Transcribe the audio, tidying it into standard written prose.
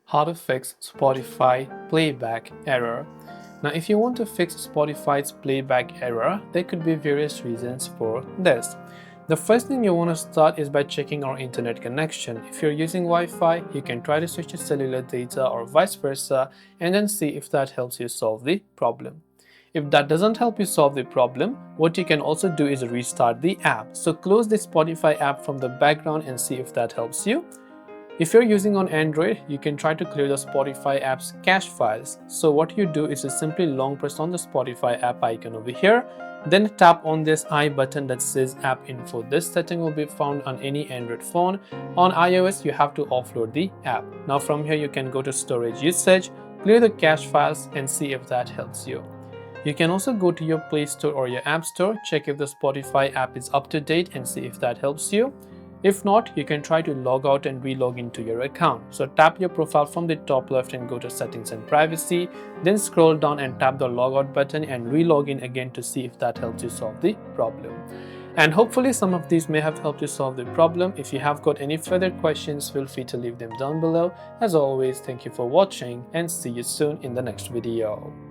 How to fix Spotify playback error. Now, if you want to fix Spotify's playback error, there could be various reasons for this. The first thing you want to start is by checking our internet connection. If you're using Wi-Fi, you can try to switch to cellular data or vice versa and then see if that helps you solve the problem. If that doesn't help you solve the problem, what you can also do is restart the app. So close the Spotify app from the background and see if that helps you. If you're using on Android, you can try to clear the Spotify app's cache files. So what you do is you simply long press on the Spotify app icon over here, then tap on this I button that says app info. This setting will be found on any Android phone. On iOS, you have to offload the app. Now from here, you can go to storage usage, clear the cache files and see if that helps you. You can also go to your Play Store or your App Store, check if the Spotify app is up to date and see if that helps you. If not, you can try to log out and re-log into your account. So tap your profile from the top left and go to settings and privacy, then scroll down and tap the logout button and re-log in again to see if that helps you solve the problem. And hopefully some of these may have helped you solve the problem. If you have got any further questions, feel free to leave them down below. As always, thank you for watching and see you soon in the next video.